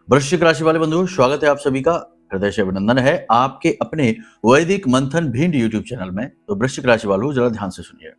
वृश्चिक राशि वाले बंधुओं, स्वागत है आप सभी का। हृदय से अभिनंदन है आपके अपने वैदिक मंथन भिंड यूट्यूब चैनल में। तो वृश्चिक राशि वालों, जरा ध्यान से सुनिए।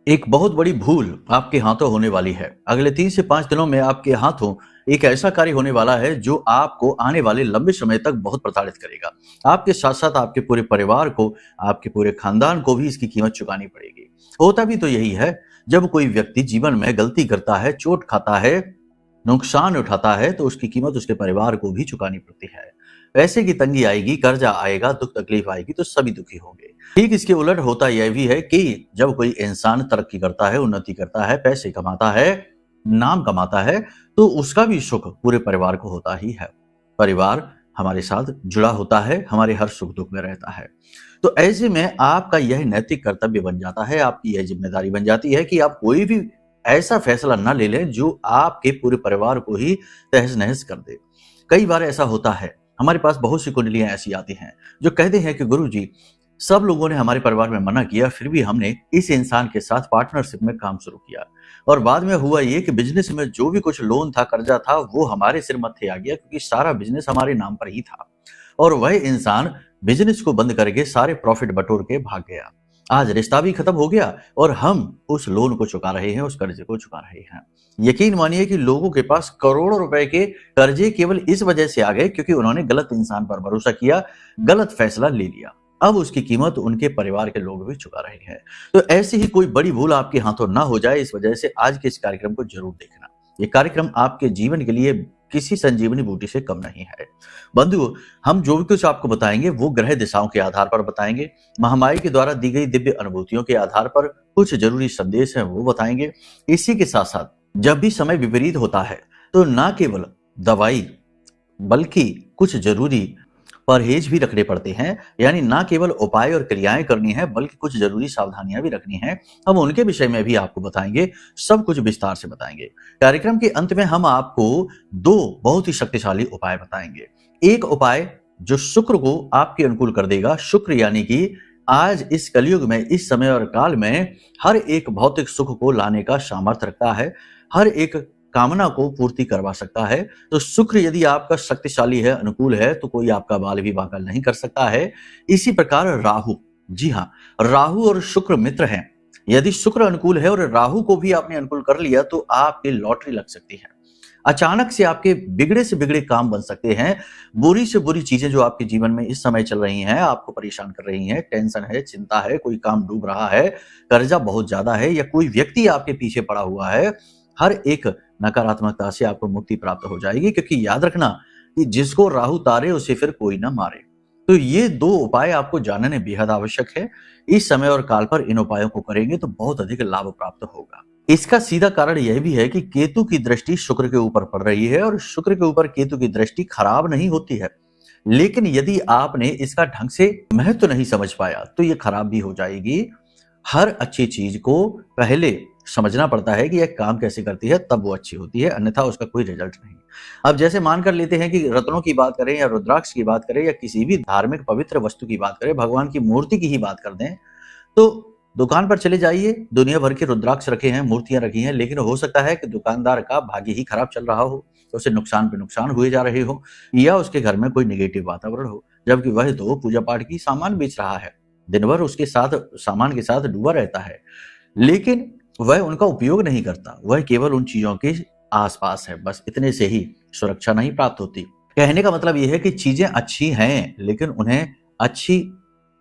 एक बहुत बड़ी भूल आपके हाथों होने वाली है। अगले 3 से 5 दिनों में आपके हाथों एक ऐसा कार्य होने वाला है जो आपको आने वाले लंबे समय तक बहुत प्रताड़ित करेगा। आपके साथ साथ आपके पूरे परिवार को, आपके पूरे खानदान को भी इसकी कीमत चुकानी पड़ेगी। होता भी तो यही है, जब कोई व्यक्ति जीवन में गलती करता है, चोट खाता है, नुकसान उठाता है, तो उसकी कीमत उसके परिवार को भी चुकानी पड़ती है। पैसे की तंगी आएगी, कर्जा आएगा, दुख तकलीफ आएगी, तो सभी दुखी होंगे। ठीक इसके उलट होता यह भी है कि जब कोई इंसान तरक्की करता है, उन्नति करता है, पैसे कमाता है, नाम कमाता है, तो उसका भी सुख पूरे परिवार को होता ही है। परिवार हमारे साथ जुड़ा होता है, हमारे हर सुख दुख में रहता है। तो ऐसे में आपका यह नैतिक कर्तव्य बन जाता है, आपकी यह जिम्मेदारी बन जाती है कि आप कोई भी ऐसा फैसला न ले लें जो आपके पूरे परिवार को ही तहस नहस कर दे। कई बार ऐसा होता है, हमारे पास बहुत सी कुंडलियां ऐसी आती हैं जो कहते हैं कि गुरुजी, सब लोगों ने हमारे परिवार में मना किया, फिर भी हमने इस इंसान के साथ पार्टनरशिप में काम शुरू किया, और बाद में हुआ ये कि बिजनेस में जो भी कुछ लोन था, कर्जा था, वो हमारे सिर मत्थे आ गया, क्योंकि सारा बिजनेस हमारे नाम पर ही था। और वह इंसान बिजनेस को बंद करके सारे प्रॉफिट बटोर के भाग गया। आज रिश्ता भी खत्म हो गया और हम उस लोन को चुका रहे हैं, उस कर्जे को चुका रहे हैं। यकीन मानिए कि लोगों के पास करोड़ों रुपए के कर्जे केवल इस वजह से आ गए क्योंकि उन्होंने गलत इंसान पर भरोसा किया, गलत फैसला ले लिया। अब उसकी कीमत उनके परिवार के लोग भी चुका रहे हैं। तो ऐसी ही कोई बड़ी भूल आपके हाथों ना हो जाए, इस वजह से आज के इस कार्यक्रम को जरूर देखना। ये कार्यक्रम आपके जीवन के लिए किसी संजीवनी बूटी से कम नहीं है। बंधुओं, हम जो भी कुछ आपको बताएंगे वो ग्रह दिशाओं के आधार पर बताएंगे, महामाई के द्वारा दी गई दिव्य अनुभूतियों के आधार पर कुछ जरूरी संदेश हैं वो बताएंगे। इसी के साथ साथ जब भी समय विपरीत होता है तो ना केवल दवाई बल्कि कुछ जरूरी परहेज भी रखने पड़ते हैं, यानी ना केवल उपाय और क्रियाएं करनी है बल्कि कुछ जरूरी सावधानियां भी रखनी है। हम उनके विषय में भी आपको बताएंगे, सब कुछ विस्तार से बताएंगे। कार्यक्रम के अंत में हम आपको 2 बहुत ही शक्तिशाली उपाय बताएंगे। एक उपाय जो शुक्र को आपके अनुकूल कर देगा। शुक्र यानी कि आज इस कलयुग में, इस समय और काल में हर एक भौतिक सुख को लाने का सामर्थ्य रखता है, हर एक कामना को पूर्ति करवा सकता है। तो शुक्र यदि आपका शक्तिशाली है, अनुकूल है, तो कोई आपका बाल भी बांका नहीं कर सकता है। इसी प्रकार राहु, जी हाँ, राहु और शुक्र मित्र हैं। यदि शुक्र अनुकूल है और राहु को भी आपने अनुकूल कर लिया तो आपकी लॉटरी लग सकती है। अचानक से आपके बिगड़े से बिगड़े काम बन सकते हैं। बुरी से बुरी चीजें जो आपके जीवन में इस समय चल रही हैं, आपको परेशान कर रही हैं, टेंशन है, चिंता है, कोई काम डूब रहा है, कर्जा बहुत ज्यादा है, या कोई व्यक्ति आपके पीछे पड़ा हुआ है, हर एक नकारात्मकता से आपको मुक्ति प्राप्त हो जाएगी। क्योंकि याद रखना कि जिसको राहु तारे उसे फिर कोई ना मारे। तो ये 2 उपाय आपको जानने बेहद आवश्यक है। इस समय और काल पर इन उपायों को करेंगे तो बहुत अधिक लाभ प्राप्त होगा। इसका सीधा कारण यह भी है कि केतु की दृष्टि शुक्र के ऊपर पड़ रही है, और शुक्र के ऊपर केतु की दृष्टि खराब नहीं होती है, लेकिन यदि आपने इसका ढंग से महत्व नहीं समझ पाया तो ये खराब भी हो जाएगी। हर अच्छी चीज को पहले समझना पड़ता है कि यह काम कैसे करती है, तब वो अच्छी होती है, अन्यथा उसका कोई रिजल्ट नहीं। अब जैसे मान कर लेते हैं कि रत्नों की बात करें या रुद्राक्ष की बात करें या किसी भी धार्मिक पवित्र वस्तु की बात करें, भगवान की मूर्ति की ही बात कर दें, तो दुकान पर चले जाइए, दुनिया भर के रुद्राक्ष रखे हैं, मूर्तियां रखी हैं, लेकिन हो सकता है कि दुकानदार का भाग्य ही खराब चल रहा हो, तो उसे नुकसान पे नुकसान हुए जा रहे हो, या उसके घर में कोई निगेटिव वातावरण हो, जबकि वह तो पूजा पाठ की सामान बेच रहा है, दिन भर उसके साथ सामान के साथ डूबा रहता है, लेकिन वह उनका उपयोग नहीं करता, वह केवल उन चीजों के आसपास है, बस इतने से ही सुरक्षा नहीं प्राप्त होती। कहने का मतलब यह है कि चीजें अच्छी हैं, लेकिन उन्हें अच्छी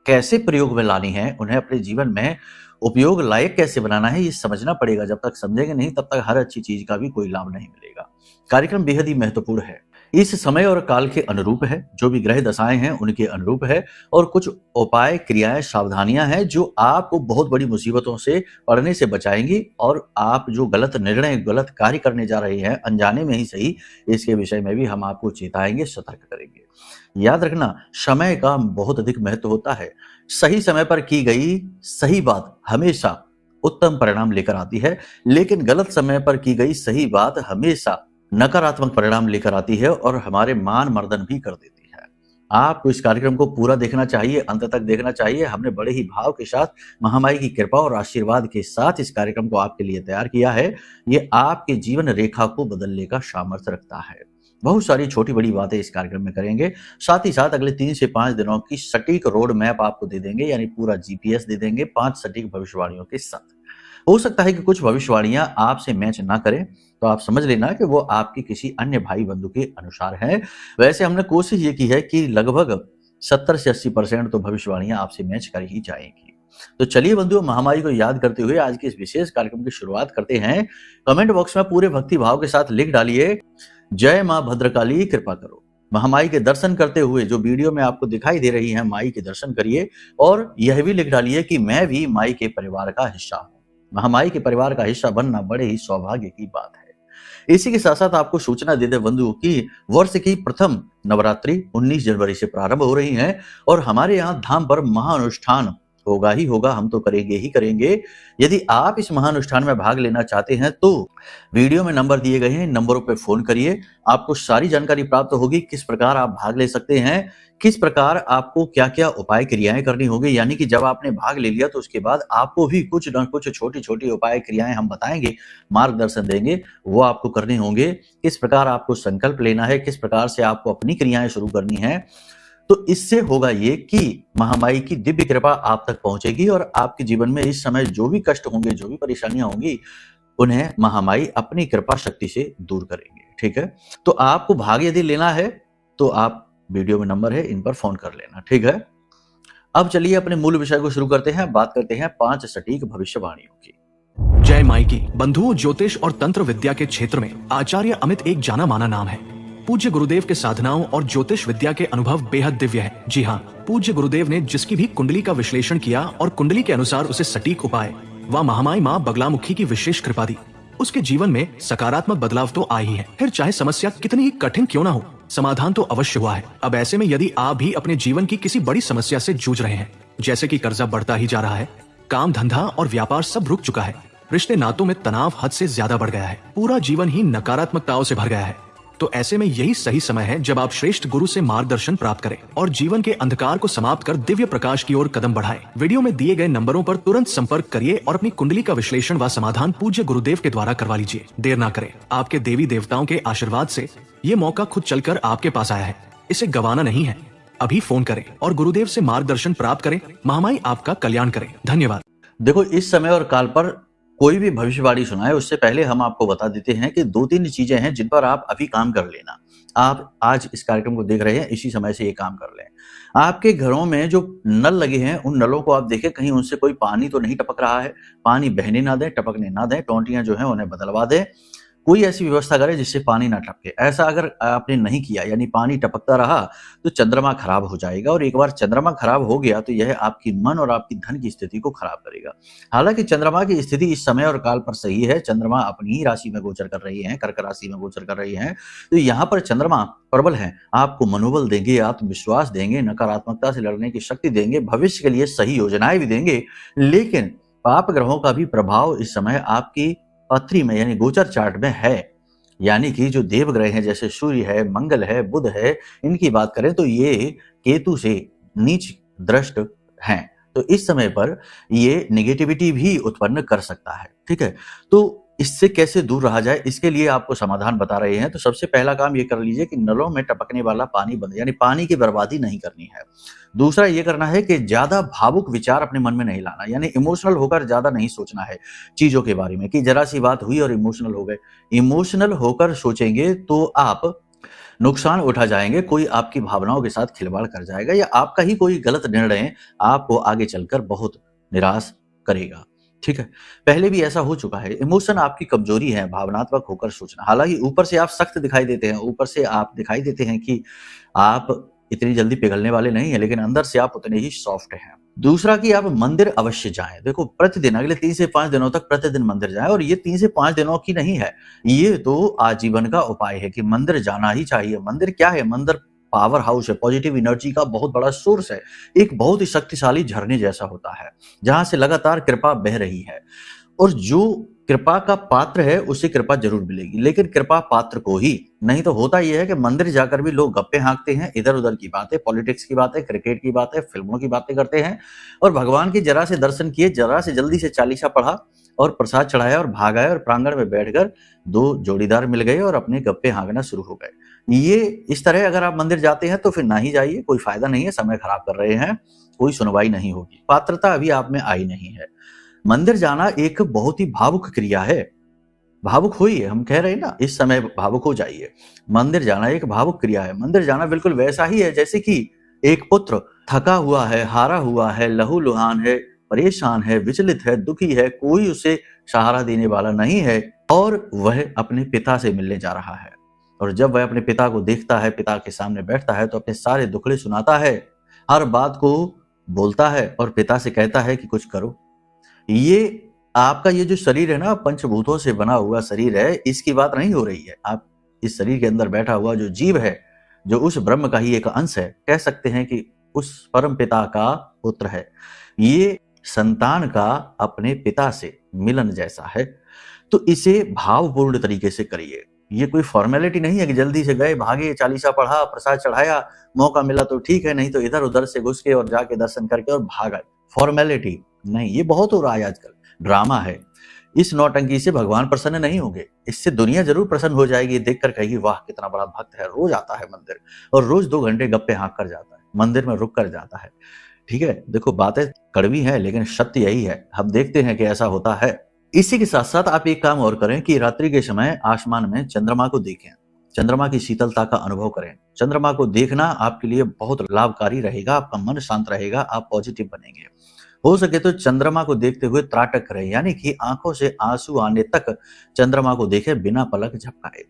कैसे प्रयोग में लानी है, उन्हें अपने जीवन में उपयोग लायक कैसे बनाना है, ये समझना पड़ेगा। जब तक समझेंगे नहीं तब तक हर अच्छी चीज का भी कोई लाभ नहीं मिलेगा। कार्यक्रम बेहद ही महत्वपूर्ण है, इस समय और काल के अनुरूप है, जो भी ग्रह दशाएं हैं उनके अनुरूप है, और कुछ उपाय क्रियाएं सावधानियां हैं जो आपको बहुत बड़ी मुसीबतों से पड़ने से बचाएंगी, और आप जो गलत निर्णय गलत कार्य करने जा रहे हैं, अनजाने में ही सही, इसके विषय में भी हम आपको चेताएंगे, सतर्क करेंगे। याद रखना, समय का बहुत अधिक महत्व होता है। सही समय पर की गई सही बात हमेशा उत्तम परिणाम लेकर आती है, लेकिन गलत समय पर की गई सही बात हमेशा नकारात्मक परिणाम लेकर आती है और हमारे मान मर्दन भी कर देती है। आपको इस कार्यक्रम को पूरा देखना चाहिए, अंत तक देखना चाहिए। हमने बड़े ही भाव के साथ महामाई की कृपा और आशीर्वाद के साथ इस कार्यक्रम को आपके लिए तैयार किया है। ये आपके जीवन रेखा को बदलने का सामर्थ्य रखता है। बहुत सारी छोटी बड़ी बातें इस कार्यक्रम में करेंगे, साथ ही साथ अगले 3 से 5 दिनों की सटीक रोड मैप आपको दे देंगे, यानी पूरा जीपीएस दे देंगे 5 सटीक भविष्यवाणियों के साथ। हो सकता है कि कुछ भविष्यवाणियां आपसे मैच ना करें, तो आप समझ लेना कि वो आपकी किसी अन्य भाई बंधु के अनुसार है। वैसे हमने कोशिश ये की है कि लगभग 70 से 80% तो भविष्यवाणियां आपसे मैच कर ही जाएंगी। तो चलिए बंधुओं, महामाई को याद करते हुए आज के इस विशेष कार्यक्रम की शुरुआत करते हैं। कमेंट बॉक्स में पूरे भक्ति भाव के साथ लिख डालिए, जय मां भद्रकाली कृपा करो। महामाई के दर्शन करते हुए जो वीडियो में आपको दिखाई दे रही है, माई के दर्शन करिए और यह भी लिख डालिए कि मैं भी माई के परिवार का हिस्सा हूं। महामाई के परिवार का हिस्सा बनना बड़े ही सौभाग्य की बात है। इसी के साथ साथ आपको सूचना दे दे बंधु कि वर्ष की प्रथम नवरात्रि 19 जनवरी से प्रारंभ हो रही है और हमारे यहाँ धाम पर महाअनुष्ठान होगा ही होगा, हम तो करेंगे ही करेंगे। यदि आप इस महाअनुष्ठान में भाग लेना चाहते हैं तो वीडियो में नंबर दिए गए हैं, नंबरों पर फोन करिए। आपको सारी जानकारी प्राप्त होगी, किस प्रकार आप भाग ले सकते हैं, किस प्रकार आपको क्या क्या उपाय क्रियाएं करनी होगी। यानी कि जब आपने भाग ले लिया तो उसके बाद आपको भी कुछ न कुछ छोटी छोटी उपाय क्रियाएं हम बताएंगे, मार्गदर्शन देंगे, वो आपको करने होंगे। किस प्रकार आपको संकल्प लेना है, किस प्रकार से आपको अपनी क्रियाएं शुरू करनी है। तो इससे होगा ये कि महामाई की दिव्य कृपा आप तक पहुंचेगी और आपके जीवन में इस समय जो भी कष्ट होंगे, जो भी परेशानियां होंगी, उन्हें महामाई अपनी कृपा शक्ति से दूर करेंगे। ठीक है, तो आपको भाग यदि लेना है तो आप वीडियो में नंबर है, इन पर फोन कर लेना। ठीक है, अब चलिए अपने मूल विषय को शुरू करते हैं। बात करते हैं 5 सटीक भविष्यवाणियों की। जय माई की। बंधुओं, ज्योतिष और तंत्र विद्या के क्षेत्र में आचार्य अमित एक जाना माना नाम है। पूज्य गुरुदेव के साधनाओं और ज्योतिष विद्या के अनुभव बेहद दिव्य है। जी हाँ, पूज्य गुरुदेव ने जिसकी भी कुंडली का विश्लेषण किया और कुंडली के अनुसार उसे सटीक उपाय व महामाई माँ बगलामुखी की विशेष कृपा दी, उसके जीवन में सकारात्मक बदलाव तो आए ही है। फिर चाहे समस्या कितनी ही कठिन क्यों ना हो, समाधान तो अवश्य हुआ है। अब ऐसे में यदि आप भी अपने जीवन की किसी बड़ी समस्या से जूझ रहे हैं, जैसे कि कर्जा बढ़ता ही जा रहा है, काम धंधा और व्यापार सब रुक चुका है, रिश्ते नातों में तनाव हद से ज्यादा बढ़ गया है, पूरा जीवन ही नकारात्मकताओं से भर गया है, तो ऐसे में यही सही समय है जब आप श्रेष्ठ गुरु से मार्गदर्शन प्राप्त करें और जीवन के अंधकार को समाप्त कर दिव्य प्रकाश की ओर कदम बढ़ाएं। वीडियो में दिए गए नंबरों पर तुरंत संपर्क करिए और अपनी कुंडली का विश्लेषण व समाधान पूज्य गुरुदेव के द्वारा करवा लीजिए। देर ना करें, आपके देवी देवताओं के आशीर्वाद से ये मौका खुद चलकर आपके पास आया है, इसे गंवाना नहीं है। अभी फोन करें और गुरुदेव से मार्गदर्शन प्राप्त करें। महामाई आपका कल्याण करें। धन्यवाद। देखो, इस समय और काल पर कोई भी भविष्यवाणी सुनाए उससे पहले हम आपको बता देते हैं कि 2-3 चीजें हैं जिन पर आप अभी काम कर लेना। आप आज इस कार्यक्रम को देख रहे हैं, इसी समय से ये काम कर लें। आपके घरों में जो नल लगे हैं, उन नलों को आप देखें कहीं उनसे कोई पानी तो नहीं टपक रहा है। पानी बहने ना दें, टपकने ना दें। टोंटियां जो हैं उन्हें बदलवा दें। कोई ऐसी व्यवस्था करें जिससे पानी ना टपके। ऐसा अगर आपने नहीं किया, यानी पानी टपकता रहा, तो चंद्रमा खराब हो जाएगा और एक बार चंद्रमा खराब हो गया तो यह आपकी मन और आपकी धन की स्थिति को खराब करेगा। हालांकि चंद्रमा की स्थिति इस समय और काल पर सही है। चंद्रमा अपनी ही राशि में गोचर कर रही है, कर्क राशि में गोचर कर रही है, तो यहाँ पर चंद्रमा प्रबल है, आपको मनोबल देंगे, आत्मविश्वास देंगे, नकारात्मकता से लड़ने की शक्ति देंगे, भविष्य के लिए सही योजनाएं भी देंगे। लेकिन पाप ग्रहों का भी प्रभाव इस समय आपकी पथरी में यानी गोचर चार्ट में है। यानी कि जो देव ग्रह हैं, जैसे सूर्य है, मंगल है, बुध है, इनकी बात करें तो ये केतु से नीच दृष्ट हैं। तो इस समय पर ये नेगेटिविटी भी उत्पन्न कर सकता है। ठीक है, तो इससे कैसे दूर रहा जाए, इसके लिए आपको समाधान बता रहे हैं। तो सबसे पहला काम ये कर लीजिए कि नलों में टपकने वाला पानी बंद, यानी पानी की बर्बादी नहीं करनी है। दूसरा ये करना है कि ज्यादा भावुक विचार अपने मन में नहीं लाना, यानी इमोशनल होकर ज्यादा नहीं सोचना है चीजों के बारे में कि जरा सी बात हुई और इमोशनल हो गए। इमोशनल होकर सोचेंगे तो आप नुकसान उठा जाएंगे, कोई आपकी भावनाओं के साथ खिलवाड़ कर जाएगा या आपका ही कोई गलत निर्णय आपको आगे चलकर बहुत निराश करेगा। ठीक है, पहले भी ऐसा हो चुका है। इमोशन आपकी कमजोरी है, भावनात्मक होकर सोचना। हालांकि ऊपर से आप सख्त दिखाई देते हैं, ऊपर से आप दिखाई देते हैं कि आप इतनी जल्दी पिघलने वाले नहीं है, लेकिन अंदर से आप उतने ही सॉफ्ट हैं। दूसरा कि आप मंदिर अवश्य जाएं। देखो, प्रतिदिन अगले 3 से 5 दिनों तक प्रतिदिन मंदिर जाएं, और ये 3 से 5 दिनों की नहीं है, ये तो आजीवन का उपाय है कि मंदिर जाना ही चाहिए। मंदिर क्या है? मंदिर पावर हाउस है, पॉजिटिव एनर्जी का बहुत बड़ा सोर्स है, एक बहुत ही शक्तिशाली झरने जैसा होता है जहां से लगातार कृपा बह रही है। और जो कृपा का पात्र है उसे कृपा जरूर मिलेगी, लेकिन कृपा पात्र को ही। नहीं तो होता यह है कि मंदिर जाकर भी लोग गप्पे हाँकते हैं, इधर उधर की बातें, पॉलिटिक्स की बातें, क्रिकेट की बातें, फिल्मों की बातें करते हैं, और भगवान की जरा से दर्शन किए, जरा से जल्दी से चालीसा पढ़ा और प्रसाद चढ़ाया और भाग आए, और प्रांगण में बैठकर दो जोड़ीदार मिल गए और अपने गप्पे हाँकना शुरू हो गए। ये इस तरह अगर आप मंदिर जाते हैं तो फिर ना ही जाइए, कोई फायदा नहीं है, समय खराब कर रहे हैं, कोई सुनवाई नहीं होगी, पात्रता अभी आप में आई नहीं है। मंदिर जाना एक बहुत ही भावुक क्रिया है, भावुक होइए, हम कह रहे हैं ना, इस समय भावुक हो जाइए। मंदिर जाना एक भावुक क्रिया है। मंदिर जाना बिल्कुल वैसा ही है जैसे कि एक पुत्र थका हुआ है, हारा हुआ है, लहूलुहान है, परेशान है, विचलित है, दुखी है, कोई उसे सहारा देने वाला नहीं है, और वह अपने पिता से मिलने जा रहा है। और जब वह अपने पिता को देखता है, पिता के सामने बैठता है, तो अपने सारे दुखड़े सुनाता है, हर बात को बोलता है और पिता से कहता है कि कुछ करो। ये आपका ये जो शरीर है ना, पंचभूतों से बना हुआ शरीर है, इसकी बात नहीं हो रही है। आप इस शरीर के अंदर बैठा हुआ जो जीव है, जो उस ब्रह्म का ही एक अंश है, कह सकते हैं कि उस परम पिता का पुत्र है। ये संतान का अपने पिता से मिलन जैसा है, तो इसे भावपूर्ण तरीके से करिए। ये कोई फॉर्मेलिटी नहीं है कि जल्दी से गए, भागे, चालीसा पढ़ा, प्रसाद चढ़ाया, मौका मिला तो ठीक है, नहीं तो इधर उधर से घुस के और जाके दर्शन करके और भाग आए। फॉर्मेलिटी नहीं, ये बहुत हो रहा है आजकल, ड्रामा है। इस नौटंकी से भगवान प्रसन्न नहीं होंगे, इससे दुनिया जरूर प्रसन्न हो जाएगी, देखकर कहेगी वाह कितना बड़ा भक्त है, रोज आता है मंदिर और रोज 2 घंटे गप्पे हाँक कर जाता है, मंदिर में रुक कर जाता है। ठीक है, देखो बातें कड़वी हैं लेकिन सत्य यही है, हम देखते हैं कि ऐसा होता है। इसी के साथ साथ आप एक काम और करें कि रात्रि के समय आसमान में चंद्रमा को देखें, चंद्रमा की शीतलता का अनुभव करें। चंद्रमा को देखना आपके लिए बहुत लाभकारी रहेगा, आपका मन शांत रहेगा, आप पॉजिटिव बनेंगे। हो सके तो चंद्रमा को देखते हुए त्राटक करें, यानी कि आंखों से आंसू आने तक चंद्रमा को देखे बिना पलक झपकाए।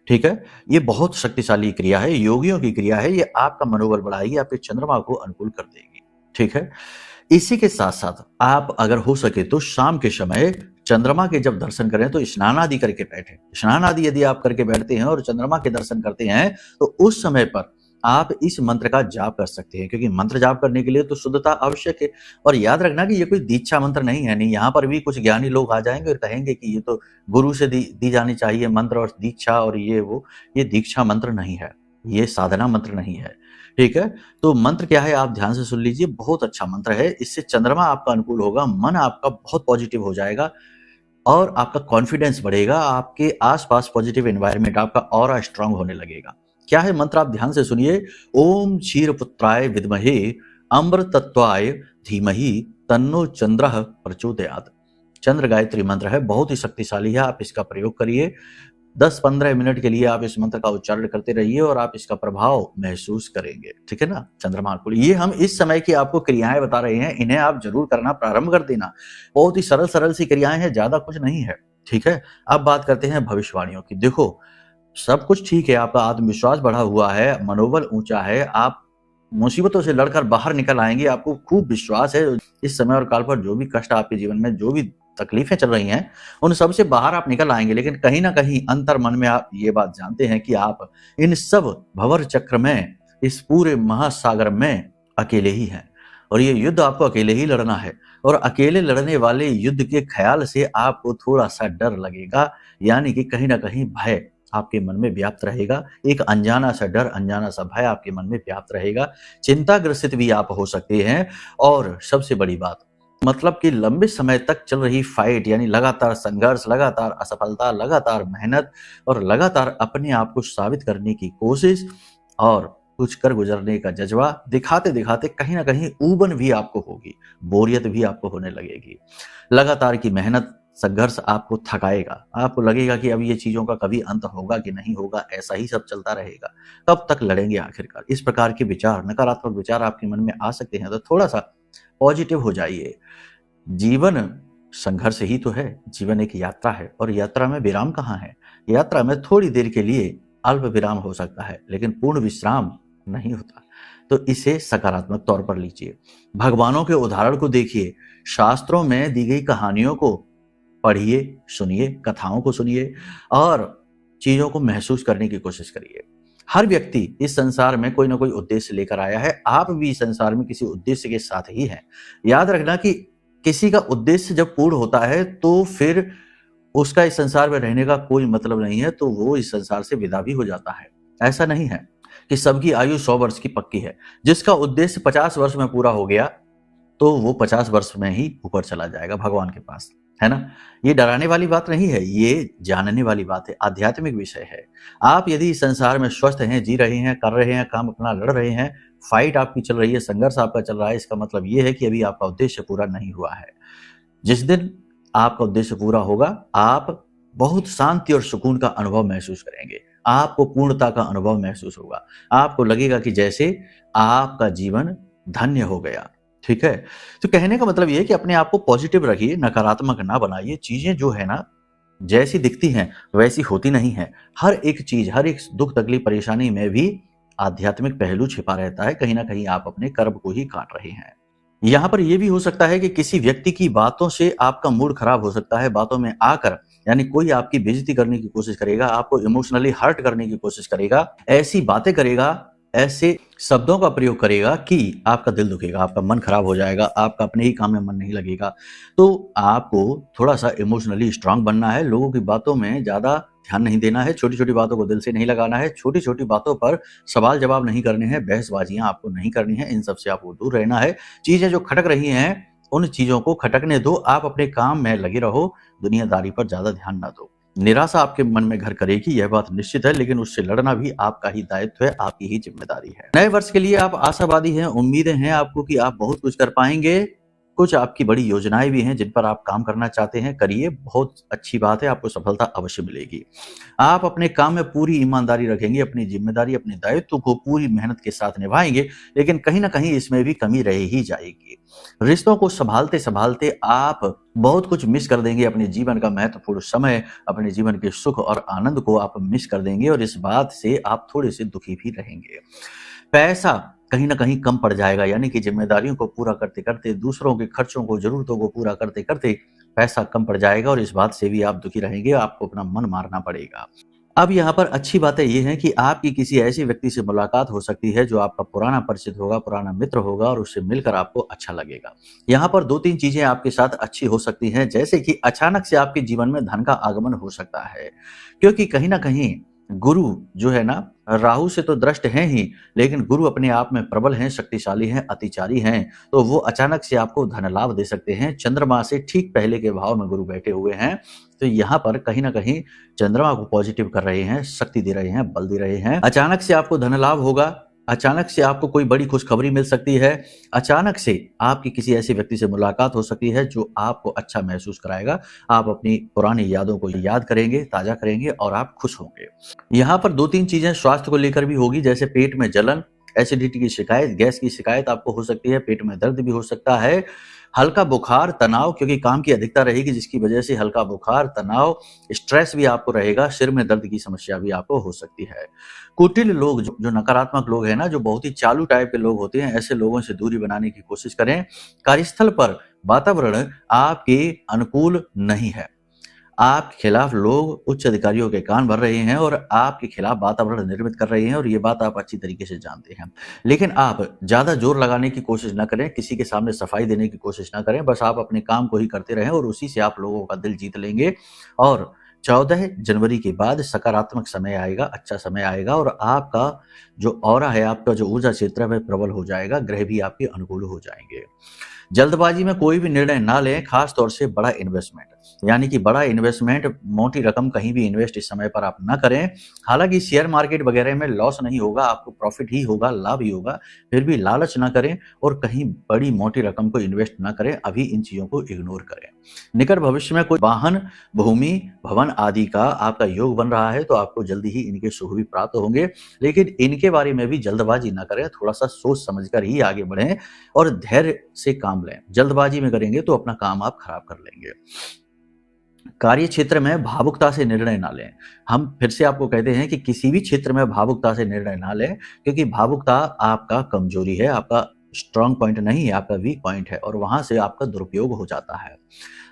ठीक है, ये बहुत शक्तिशाली क्रिया है, योगियों की क्रिया है, ये आपका मनोबल बढ़ाएगी, आपके चंद्रमा को अनुकूल कर देगी। ठीक है, इसी के साथ साथ आप अगर हो सके तो शाम के समय चंद्रमा के जब दर्शन करें तो स्नान आदि करके बैठे। स्नान आदि यदि आप करके बैठते हैं और चंद्रमा के दर्शन करते हैं तो उस समय पर आप इस मंत्र का जाप कर सकते हैं, क्योंकि मंत्र जाप करने के लिए तो शुद्धता आवश्यक है। और याद रखना कि ये कोई दीक्षा मंत्र नहीं है, नहीं, यहाँ पर भी कुछ ज्ञानी लोग आ जाएंगे और कहेंगे कि ये तो गुरु से दी जानी चाहिए मंत्र और दीक्षा और ये वो। ये दीक्षा मंत्र नहीं है, ये साधना मंत्र नहीं है। ठीक है, तो मंत्र क्या है आप ध्यान से सुन लीजिए, बहुत अच्छा मंत्र है। इससे चंद्रमा आपका अनुकूल होगा, मन आपका बहुत पॉजिटिव हो जाएगा और आपका कॉन्फिडेंस बढ़ेगा, आपके आसपास पॉजिटिव एनवायरनमेंट, आपका ऑरा स्ट्रांग होने लगेगा। क्या है मंत्र, आप ध्यान से सुनिए। ओम क्षीरपुत्राय विद्महे अमृतत्वाय धीमहि तन्नो चंद्रः प्रचोदयात्। चंद्र गायत्री मंत्र है, बहुत ही शक्तिशाली है, आप इसका प्रयोग करिए। 10-15 मिनट के लिए आप इस मंत्र का उच्चारण करते रहिए और आप इसका प्रभाव महसूस करेंगे। ठीक है ना, चंद्रमा अनुकूल। ये हम इस समय की आपको क्रियाएं बता रहे हैं, इन्हें आप जरूर करना प्रारंभ कर देना। बहुत ही सरल सरल सी क्रियाएं हैं, ज्यादा कुछ नहीं है। ठीक है, अब बात करते हैं भविष्यवाणियों की। देखो सब कुछ ठीक है, आपका आत्मविश्वास बढ़ा हुआ है, मनोबल ऊंचा है, आप मुसीबतों से लड़कर बाहर निकल आएंगे, आपको खूब विश्वास है। इस समय और काल पर जो भी कष्ट आपके जीवन में, जो भी तकलीफें चल रही हैं, उन सब से बाहर आप निकल आएंगे। लेकिन कहीं ना कहीं अंतर मन में आप ये बात जानते हैं कि आप इन सब भंवर चक्र में, इस पूरे महासागर में अकेले ही हैं और ये युद्ध आपको अकेले ही लड़ना है। और अकेले लड़ने वाले युद्ध के ख्याल से आपको थोड़ा सा डर लगेगा, यानी कि कहीं ना कहीं भय आपके मन में व्याप्त रहेगा। एक अनजाना सा डर, अनजाना सा भय आपके मन में व्याप्त रहेगा। चिंताग्रसित भी आप हो सकते हैं। और सबसे बड़ी बात, मतलब कि लंबे समय तक चल रही फाइट, यानी लगातार संघर्ष, लगातार असफलता, लगातार मेहनत और लगातार अपने आप को साबित करने की कोशिश और कुछ कर गुजरने का जज्बा दिखाते दिखाते कहीं ना कहीं ऊबन भी आपको होगी, बोरियत भी आपको होने लगेगी। लगातार की मेहनत, संघर्ष आपको थकाएगा, आपको लगेगा कि अब ये चीजों का कभी अंत होगा कि नहीं होगा, ऐसा ही सब चलता रहेगा, कब तक लड़ेंगे आखिरकार। इस प्रकार के विचार, नकारात्मक विचार आपके मन में आ सकते हैं, तो थोड़ा सा पॉजिटिव हो जाइए। जीवन संघर्ष ही तो है, जीवन एक यात्रा है और यात्रा में विराम कहाँ है। यात्रा में थोड़ी देर के लिए अल्प विराम हो सकता है, लेकिन पूर्ण विश्राम नहीं होता। तो इसे सकारात्मक तौर पर लीजिए। भगवानों के उदाहरण को देखिए, शास्त्रों में दी गई कहानियों को पढ़िए, सुनिए, कथाओं को सुनिए और चीजों को महसूस करने की कोशिश करिए। हर व्यक्ति इस संसार में कोई ना कोई उद्देश्य लेकर आया है, आप भी इस संसार में किसी उद्देश्य के साथ ही हैं। याद रखना कि किसी का उद्देश्य जब पूर्ण होता है तो फिर उसका इस संसार में रहने का कोई मतलब नहीं है, तो वो इस संसार से विदा भी हो जाता है। ऐसा नहीं है कि सबकी आयु 100 वर्ष की पक्की है। जिसका उद्देश्य 50 वर्ष में पूरा हो गया, तो वो 50 वर्ष में ही ऊपर चला जाएगा भगवान के पास, है ना? ये डराने वाली बात नहीं है, ये जानने वाली बात है, आध्यात्मिक विषय है। आप यदि इस संसार में स्वस्थ हैं, जी रहे हैं, कर रहे हैं, काम अपना लड़ रहे हैं, फाइट आपकी चल रही है, संघर्ष आपका चल रहा है, इसका मतलब ये है कि अभी आपका उद्देश्य पूरा नहीं हुआ है। जिस दिन आपका उद्देश्य पूरा होगा, आप बहुत शांति और सुकून का अनुभव महसूस करेंगे। आपको पूर्णता का अनुभव महसूस होगा। आपको लगेगा कि जैसे आपका जीवन धन्य हो गया। ठीक है? तो कहने का मतलब ये है कि अपने आप को पॉजिटिव रखिए, नकारात्मक ना बनाइए। चीजें जो है ना, जैसी दिखती हैं वैसी होती नहीं है। हर एक चीज, हर एक दुख तकलीफ परेशानी में भी आध्यात्मिक पहलू छिपा रहता है। कहीं ना कहीं आप अपने कर्म को ही काट रहे हैं। यहाँ पर यह भी हो सकता है कि किसी व्यक्ति की बातों से आपका मूड खराब हो सकता है। बातों में आकर यानी कोई आपकी बेइज्जती करने की कोशिश करेगा, आपको इमोशनली हर्ट करने की कोशिश करेगा, ऐसी बातें करेगा, ऐसे शब्दों का प्रयोग करेगा कि आपका दिल दुखेगा, आपका मन खराब हो जाएगा, आपका अपने ही काम में मन नहीं लगेगा। तो आपको थोड़ा सा इमोशनली स्ट्रांग बनना है। लोगों की बातों में ज्यादा ध्यान नहीं देना है, छोटी छोटी बातों को दिल से नहीं लगाना है, छोटी छोटी बातों पर सवाल जवाब नहीं करने हैं, बहसबाजियां आपको नहीं करनी है, इन सब से आपको दूर रहना है। चीजें जो खटक रही हैं उन चीजों को खटकने दो, आप अपने काम में लगे रहो, दुनियादारी पर ज्यादा ध्यान ना दो। निराशा आपके मन में घर करेगी, यह बात निश्चित है, लेकिन उससे लड़ना भी आपका ही दायित्व है, आपकी ही जिम्मेदारी है। नए वर्ष के लिए आप आशावादी हैं, उम्मीदें हैं आपको कि आप बहुत कुछ कर पाएंगे। कुछ आपकी बड़ी योजनाएं भी हैं जिन पर आप काम करना चाहते हैं, करिए, बहुत अच्छी बात है, आपको सफलता अवश्य मिलेगी। आप अपने काम में पूरी ईमानदारी रखेंगे, अपनी जिम्मेदारी, अपने दायित्व को पूरी मेहनत के साथ निभाएंगे, लेकिन कहीं ना कहीं इसमें भी कमी रह ही जाएगी। रिश्तों को संभालते संभालते आप बहुत कुछ मिस कर देंगे। अपने जीवन का महत्वपूर्ण समय, अपने जीवन के सुख और आनंद को आप मिस कर देंगे और इस बात से आप थोड़े से दुखी भी रहेंगे। पैसा कहीं ना कहीं कम पड़ जाएगा, यानी कि जिम्मेदारियों को पूरा करते करते, दूसरों के खर्चों को, जरूरतों को पूरा करते करते पैसा कम पड़ जाएगा और इस बात से भी आप दुखी रहेंगे, आपको अपना मन मारना पड़ेगा। अब यहाँ पर अच्छी बातें ये हैं कि आपकी किसी ऐसे व्यक्ति से मुलाकात हो सकती है जो आपका पुराना परिचित होगा, पुराना मित्र होगा और उससे मिलकर आपको अच्छा लगेगा। यहाँ पर 2-3 चीजें आपके साथ अच्छी हो सकती हैं, जैसे कि अचानक से आपके जीवन में धन का आगमन हो सकता है, क्योंकि कहीं ना कहीं गुरु जो है ना, राहु से तो दृष्ट हैं ही, लेकिन गुरु अपने आप में प्रबल हैं, शक्तिशाली हैं, अतिचारी हैं, तो वो अचानक से आपको धन लाभ दे सकते हैं। चंद्रमा से ठीक पहले के भाव में गुरु बैठे हुए हैं, तो यहाँ पर कहीं ना कहीं चंद्रमा को पॉजिटिव कर रहे हैं, शक्ति दे रहे हैं, बल दे रहे हैं। अचानक से आपको धन लाभ होगा, अचानक से आपको कोई बड़ी खुशखबरी मिल सकती है, अचानक से आपकी किसी ऐसे व्यक्ति से मुलाकात हो सकती है जो आपको अच्छा महसूस कराएगा। आप अपनी पुरानी यादों को याद करेंगे, ताजा करेंगे और आप खुश होंगे। यहाँ पर 2-3 चीजें स्वास्थ्य को लेकर भी होगी, जैसे पेट में जलन, एसिडिटी की शिकायत, गैस की शिकायत आपको हो सकती है, पेट में दर्द भी हो सकता है, हल्का बुखार, तनाव, क्योंकि काम की अधिकता रहेगी जिसकी वजह से हल्का बुखार, तनाव, स्ट्रेस भी आपको रहेगा, सिर में दर्द की समस्या भी आपको हो सकती है। कुटिल लोग, जो नकारात्मक लोग हैं ना, जो बहुत ही चालू टाइप के लोग होते हैं, ऐसे लोगों से दूरी बनाने की कोशिश करें। कार्यस्थल पर वातावरण आपके अनुकूल नहीं है, आपके खिलाफ लोग, उच्च अधिकारियों के कान भर रहे हैं और आपके खिलाफ वातावरण निर्मित कर रहे हैं और ये बात आप अच्छी तरीके से जानते हैं। लेकिन आप ज्यादा जोर लगाने की कोशिश ना करें, किसी के सामने सफाई देने की कोशिश ना करें, बस आप अपने काम को ही करते रहें और उसी से आप लोगों का दिल जीत लेंगे। और 14 जनवरी के बाद सकारात्मक समय आएगा, अच्छा समय आएगा और आपका जो ऑरा है, आपका जो ऊर्जा क्षेत्र है वह प्रबल हो जाएगा, ग्रह भी आपके अनुकूल हो जाएंगे। जल्दबाजी में कोई भी निर्णय ना लें, खास तौर से बड़ा इन्वेस्टमेंट, यानी कि बड़ा इन्वेस्टमेंट, मोटी रकम कहीं भी इन्वेस्ट इस समय पर आप ना करें। हालांकि शेयर मार्केट वगैरह में लॉस नहीं होगा, आपको प्रॉफिट ही होगा, लाभ ही होगा, फिर भी लालच ना करें और कहीं बड़ी मोटी रकम को इन्वेस्ट ना करें, अभी इन चीजों को इग्नोर करें। निकट भविष्य में कोई वाहन, भूमि, भवन आदि का आपका योग बन रहा है तो आपको जल्दी ही इनके सुख भी प्राप्त होंगे, लेकिन इनके बारे में भी जल्दबाजी ना करें, थोड़ा सा सोच समझकर ही आगे बढ़ें और धैर्य से काम लें। जल्दबाजी में करेंगे तो अपना काम आप खराब कर लेंगे। कार्य क्षेत्र में भावुकता से निर्णय ना लें। हम फिर से आपको कहते हैं कि किसी भी क्षेत्र में भावुकता से निर्णय ना लें, क्योंकि भावुकता आपका कमजोरी है, आपका स्ट्रांग पॉइंट नहीं है, आपका वीक पॉइंट है और वहां से आपका दुरुपयोग हो जाता है।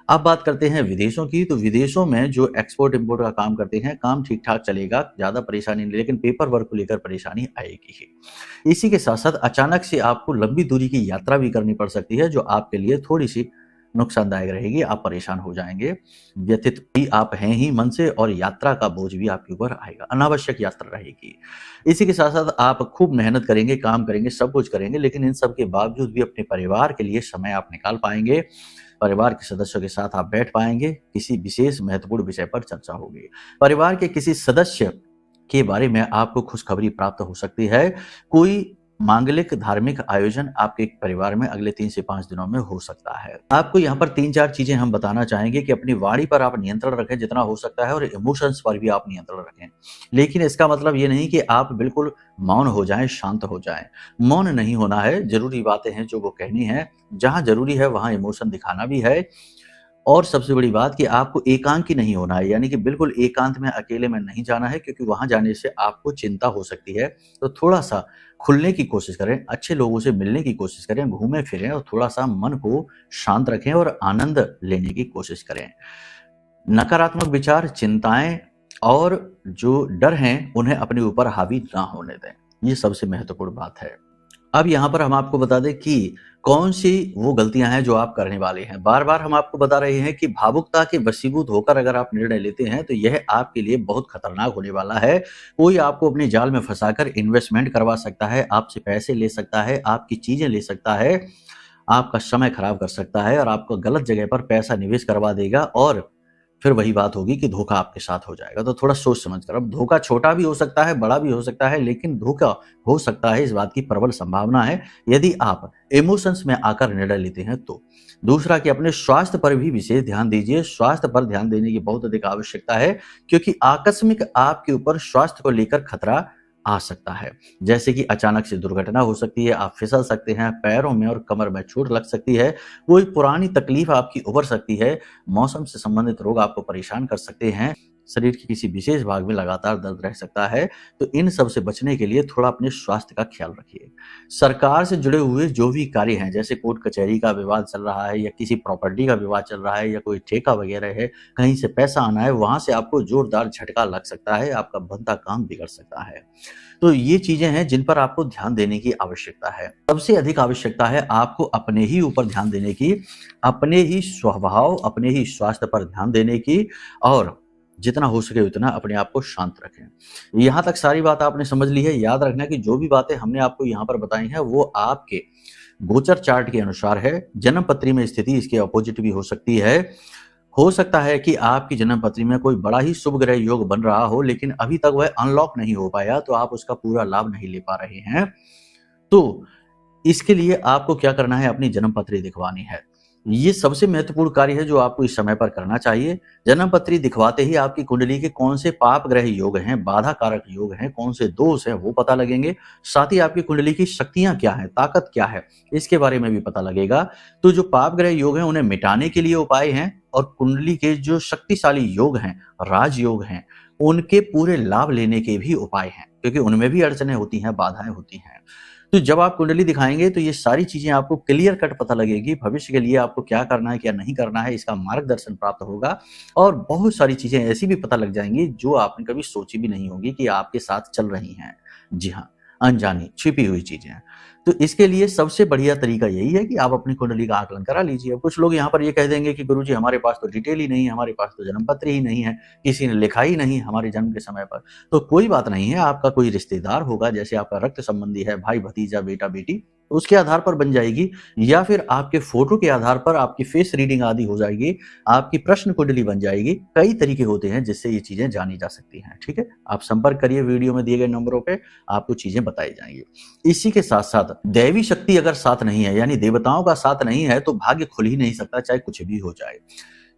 अब बात करते हैं विदेशों की, तो विदेशों में जो एक्सपोर्ट इंपोर्ट का काम करते हैं, काम ठीक ठाक चलेगा, ज्यादा परेशानी नहीं, लेकिन पेपर वर्क को लेकर परेशानी आएगी ही। इसी के साथ साथ अचानक से आपको लंबी दूरी की यात्रा भी करनी पड़ सकती है, जो आपके लिए थोड़ी सी नुकसानदायक रहेगी, आप परेशान हो जाएंगे, व्यथित भी आप हैं ही मन से, और यात्रा का बोझ भी आपके ऊपर आएगा, अनावश्यक यात्रा रहेगी। इसी के साथ साथ आप खूब मेहनत करेंगे, काम करेंगे, सब कुछ करेंगे, लेकिन इन सब के बावजूद भी अपने परिवार के लिए समय आप निकाल पाएंगे। परिवार के सदस्यों के साथ आप बैठ पाएंगे, किसी विशेष महत्वपूर्ण विषय पर चर्चा होगी। परिवार के किसी सदस्य के बारे में आपको खुशखबरी प्राप्त हो सकती है। कोई मांगलिक धार्मिक आयोजन आपके परिवार में अगले 3 से 5 दिनों में हो सकता है। आपको यहाँ पर 3-4 चीजें हम बताना चाहेंगे कि अपनी वाणी पर आप नियंत्रण रखें जितना हो सकता है, और इमोशंस पर भी आप नियंत्रण रखें। लेकिन इसका मतलब ये नहीं कि आप बिल्कुल मौन हो जाएं, शांत हो जाएं। मौन नहीं होना है, जरूरी बातें हैं जो वो कहनी है, जहां जरूरी है वहां इमोशन दिखाना भी है। और सबसे बड़ी बात कि आपको एकांकी नहीं होना है, यानी कि बिल्कुल एकांत में अकेले में नहीं जाना है, क्योंकि वहां जाने से आपको चिंता हो सकती है। तो थोड़ा सा खुलने की कोशिश करें, अच्छे लोगों से मिलने की कोशिश करें, घूमें फिरें और थोड़ा सा मन को शांत रखें और आनंद लेने की कोशिश करें। नकारात्मक विचार, चिंताएं और जो डर हैं उन्हें अपने ऊपर हावी ना होने दें, ये सबसे महत्वपूर्ण बात है। अब यहाँ पर हम आपको बता दें कि कौन सी वो गलतियां हैं जो आप करने वाले हैं। बार बार हम आपको बता रहे हैं कि भावुकता के वशीभूत होकर अगर आप निर्णय लेते हैं तो यह आपके लिए बहुत खतरनाक होने वाला है। कोई आपको अपने जाल में फंसाकर इन्वेस्टमेंट करवा सकता है, आपसे पैसे ले सकता है, आपकी चीजें ले सकता है, आपका समय खराब कर सकता है और आपको गलत जगह पर पैसा निवेश करवा देगा, और फिर वही बात होगी कि धोखा आपके साथ हो जाएगा। तो थोड़ा सोच समझ कर, अब धोखा छोटा भी हो सकता है, बड़ा भी हो सकता है, लेकिन धोखा हो सकता है इस बात की प्रबल संभावना है यदि आप इमोशंस में आकर निर्णय लेते हैं तो। दूसरा कि अपने स्वास्थ्य पर भी विशेष ध्यान दीजिए। स्वास्थ्य पर ध्यान देने की बहुत अधिक आवश्यकता है, क्योंकि आकस्मिक आपके ऊपर स्वास्थ्य को लेकर खतरा आ सकता है, जैसे कि अचानक से दुर्घटना हो सकती है, आप फिसल सकते हैं, पैरों में और कमर में चोट लग सकती है, कोई पुरानी तकलीफ आपकी उभर सकती है, मौसम से संबंधित रोग आपको परेशान कर सकते हैं, शरीर के किसी विशेष भाग में लगातार दर्द रह सकता है। तो इन सब से बचने के लिए थोड़ा अपने स्वास्थ्य का ख्याल रखिए। सरकार से जुड़े हुए जो भी कार्य हैं, जैसे कोर्ट कचहरी का विवाद चल रहा है, या किसी प्रॉपर्टी का विवाद चल रहा है, या कोई ठेका वगैरह है, कहीं से पैसा आना है, वहां से आपको जोरदार झटका लग सकता है, आपका बनता काम बिगड़ सकता है। तो ये चीजें हैं जिन पर आपको ध्यान देने की आवश्यकता है। सबसे अधिक आवश्यकता है आपको अपने ही ऊपर ध्यान देने की, अपने ही स्वभाव, अपने ही स्वास्थ्य पर ध्यान देने की, और जितना हो सके उतना अपने आप को शांत रखें। यहाँ तक सारी बात आपने समझ ली है। याद रखना कि जो भी बातें हमने आपको यहाँ पर बताई हैं वो आपके गोचर चार्ट के अनुसार है। जन्म पत्री में स्थिति इसके अपोजिट भी हो सकती है। हो सकता है कि आपकी जन्म पत्री में कोई बड़ा ही शुभ ग्रह योग बन रहा हो, लेकिन अभी तक वह अनलॉक नहीं हो पाया, तो आप उसका पूरा लाभ नहीं ले पा रहे हैं। तो इसके लिए आपको क्या करना है, अपनी जन्म पत्री दिखवानी है। ये सबसे महत्वपूर्ण कार्य है जो आपको इस समय पर करना चाहिए। जन्म पत्री दिखवाते ही आपकी कुंडली के कौन से पाप ग्रह योग हैं, बाधा कारक योग हैं, कौन से दोष हैं, वो पता लगेंगे। साथ ही आपकी कुंडली की शक्तियां क्या हैं, ताकत क्या है, इसके बारे में भी पता लगेगा। तो जो पाप ग्रह योग हैं उन्हें मिटाने के लिए उपाय हैं, और कुंडली के जो शक्तिशाली योग हैं, राजयोग हैं, उनके पूरे लाभ लेने के भी उपाय हैं, क्योंकि उनमें भी अड़चने होती हैं, बाधाएं होती हैं। तो जब आप कुंडली दिखाएंगे तो ये सारी चीजें आपको क्लियर कट पता लगेगी। भविष्य के लिए आपको क्या करना है, क्या नहीं करना है, इसका मार्गदर्शन प्राप्त होगा, और बहुत सारी चीजें ऐसी भी पता लग जाएंगी जो आपने कभी सोची भी नहीं होगी कि आपके साथ चल रही हैं। जी हाँ, अनजानी छिपी हुई चीजें। तो इसके लिए सबसे बढ़िया तरीका यही है कि आप अपनी कुंडली का आकलन करा लीजिए। अब कुछ लोग यहाँ पर ये कह देंगे कि गुरुजी हमारे पास तो डिटेल ही नहीं है, हमारे पास तो जन्म पत्र ही नहीं है, किसी ने लिखा ही नहीं हमारे जन्म के समय पर। तो कोई बात नहीं है, आपका कोई रिश्तेदार होगा, जैसे आपका रक्त संबंधी है, भाई भतीजा, बेटा बेटी, उसके आधार पर बन जाएगी, या फिर आपके फोटो के आधार पर आपकी फेस रीडिंग आदि हो जाएगी, आपकी प्रश्न कुंडली बन जाएगी। कई तरीके होते हैं जिससे ये चीजें जानी जा सकती हैं। ठीक है, आप संपर्क करिए, वीडियो में दिए गए नंबरों पे आपको चीजें बताई जाएंगी। इसी के साथ साथ दैवी शक्ति अगर साथ नहीं है, यानी देवताओं का साथ नहीं है, तो भाग्य खुल ही नहीं सकता, चाहे कुछ भी हो जाए।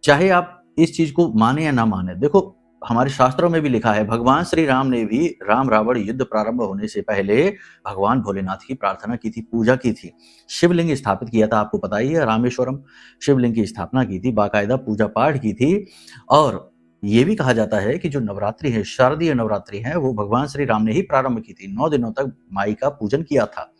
चाहे आप इस चीज को माने या ना माने, देखो हमारे शास्त्रों में भी लिखा है, भगवान श्री राम ने भी राम रावण युद्ध प्रारंभ होने से पहले भगवान भोलेनाथ की प्रार्थना की थी, पूजा की थी, शिवलिंग स्थापित किया था, आपको पता ही है, रामेश्वरम शिवलिंग की स्थापना की थी, बाकायदा पूजा पाठ की थी। और ये भी कहा जाता है कि जो नवरात्रि है, शारदीय नवरात्रि है, वो भगवान श्री राम ने ही प्रारंभ की थी। 9 दिनों तक माई का पूजन किया था।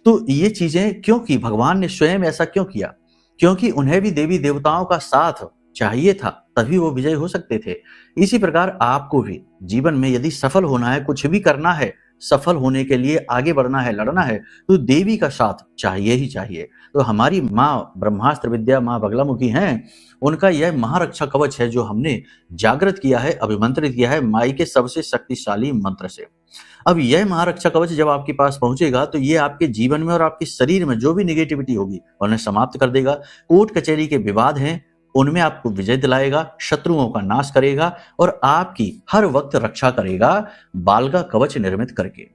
तो ये चीजें क्यों की, भगवान ने स्वयं ऐसा क्यों किया? क्योंकि उन्हें भी देवी देवताओं का साथ चाहिए था, तभी वो विजय हो सकते थे। इसी प्रकार आपको भी जीवन में यदि सफल होना है, कुछ भी करना है, सफल होने के लिए आगे बढ़ना है, लड़ना है, तो देवी का साथ चाहिए ही चाहिए। तो हमारी माँ ब्रह्मास्त्र विद्या, माँ बगलामुखी हैं, उनका यह महारक्षा कवच है जो हमने जागृत किया है, अभिमंत्रित किया है माई के सबसे शक्तिशाली मंत्र से। अब यह महारक्षा कवच जब आपके पास पहुंचेगा तो ये आपके जीवन में और आपके शरीर में जो भी निगेटिविटी होगी उन्हें समाप्त कर देगा। कोर्ट कचहरी के विवाद हैं उनमें आपको विजय दिलाएगा, शत्रुओं का नाश करेगा और आपकी हर वक्त रक्षा करेगा बाल का कवच निर्मित करके।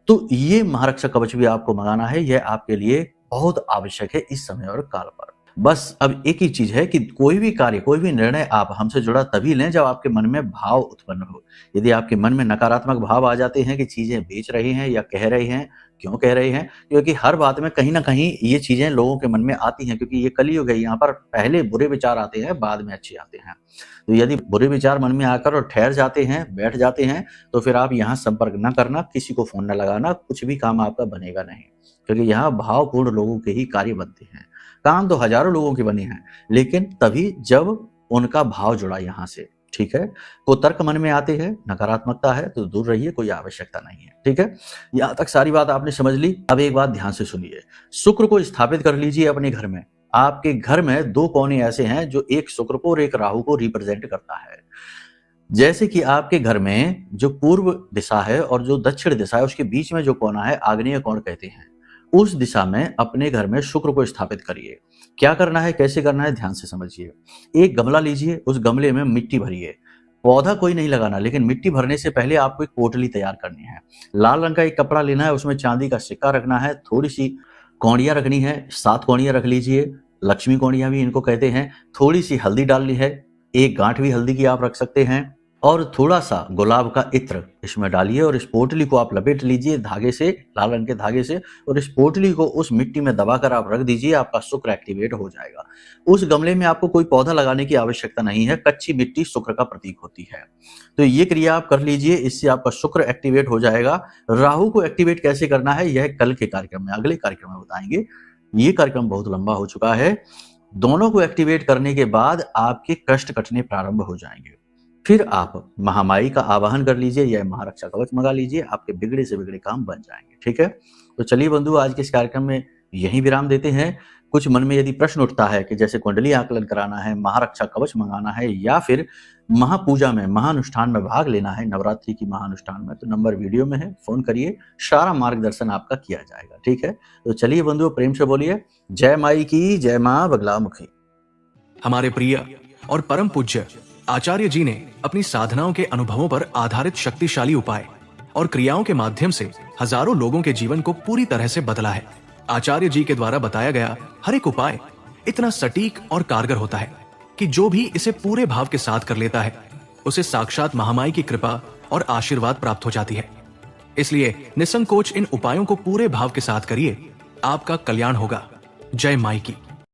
तो ये महारक्षा कवच भी आपको मंगाना है, यह आपके लिए बहुत आवश्यक है इस समय और काल पर। बस अब एक ही चीज है कि कोई भी कार्य, कोई भी निर्णय आप हमसे जुड़ा तभी लें जब आपके मन में भाव उत्पन्न हो। यदि आपके मन में नकारात्मक भाव आ जाते हैं कि चीजें बेच रहे हैं या कह रहे हैं, क्यों कह रहे हैं? क्योंकि हर बात में कहीं ना कहीं ये चीजें लोगों के मन में आती हैं, क्योंकि ये कलयुग है, यहाँ पर पहले बुरे विचार आते हैं, बाद में अच्छे आते हैं। तो यदि बुरे विचार मन में आकर और ठहर जाते हैं, बैठ जाते हैं, तो फिर आप यहाँ संपर्क न करना, किसी को फोन न लगाना, कुछ भी काम आपका बनेगा नहीं, क्योंकि यहाँ भावपूर्ण लोगों के ही कार्य बनते हैं। काम तो हजारों लोगों के बने हैं, लेकिन तभी जब उनका भाव जुड़ा यहाँ से। ठीक है, को तर्क मन में आते हैं, नकारात्मकता है तो दूर रहिए, कोई आवश्यकता नहीं है। ठीक है, यहाँ तक सारी बात आपने समझ ली। अब एक बात ध्यान से सुनिए, शुक्र को स्थापित कर लीजिए अपने घर में। आपके घर में दो कोने ऐसे हैं जो एक शुक्र को और एक राहु को रिप्रेजेंट करता है। जैसे कि आपके घर में जो पूर्व दिशा है और जो दक्षिण दिशा है, उसके बीच में जो कोना है आग्नेय कोण कहते हैं। उस दिशा में अपने घर में शुक्र को स्थापित करिए। क्या करना है, कैसे करना है, ध्यान से समझिए। एक गमला लीजिए, उस गमले में मिट्टी भरिए। पौधा कोई नहीं लगाना, लेकिन मिट्टी भरने से पहले आपको एक पोटली तैयार करनी है। लाल रंग का एक कपड़ा लेना है, उसमें चांदी का सिक्का रखना है, थोड़ी सी कौड़ियां रखनी है, 7 कौड़ियां रख लीजिए, लक्ष्मी कौड़ियां भी इनको कहते हैं। थोड़ी सी हल्दी डालनी है, एक गांठ भी हल्दी की आप रख सकते हैं, और थोड़ा सा गुलाब का इत्र इसमें डालिए और इस पोटली को आप लपेट लीजिए धागे से, लाल रंग के धागे से, और इस पोटली को उस मिट्टी में दबाकर आप रख दीजिए। आपका शुक्र एक्टिवेट हो जाएगा। उस गमले में आपको कोई पौधा लगाने की आवश्यकता नहीं है, कच्ची मिट्टी शुक्र का प्रतीक होती है। तो ये क्रिया आप कर लीजिए, इससे आपका शुक्र एक्टिवेट हो जाएगा। राहु को एक्टिवेट कैसे करना है यह कल के कार्यक्रम में, अगले कार्यक्रम में बताएंगे। ये कार्यक्रम बहुत लंबा हो चुका है। दोनों को एक्टिवेट करने के बाद आपके कष्ट कटने प्रारंभ हो जाएंगे। फिर आप महामाई का आवाहन कर लीजिए या महारक्षा कवच मंगा लीजिए, आपके बिगड़े से बिगड़े काम बन जाएंगे। ठीक है, तो चलिए बंधु, आज के इस कार्यक्रम में यहीं विराम देते हैं। कुछ मन में यदि प्रश्न उठता है कि जैसे कुंडली आकलन कराना है, महारक्षा कवच मंगाना है, या फिर महापूजा में, महानुष्ठान में भाग लेना है, नवरात्रि की महानुष्ठान में, तो नंबर वीडियो में है, फोन करिए, सारा मार्गदर्शन आपका किया जाएगा। ठीक है, तो चलिए बंधु, प्रेम से बोलिए जय माई की, जय माँ बगलामुखी। हमारे प्रिय और परम पूज्य आचार्य जी ने अपनी साधनाओं के अनुभवों पर आधारित शक्तिशाली उपाय और क्रियाओं के माध्यम से हजारों लोगों के जीवन को पूरी तरह से बदला है। आचार्य जी के द्वारा बताया गया हर एक उपाय इतना सटीक और कारगर होता है कि जो भी इसे पूरे भाव के साथ कर लेता है, उसे साक्षात महामाई की कृपा और आशीर्वाद प्राप्त हो जाती है। इसलिए निसंकोच इन उपायों को पूरे भाव के साथ करिए, आपका कल्याण होगा। जय माई की।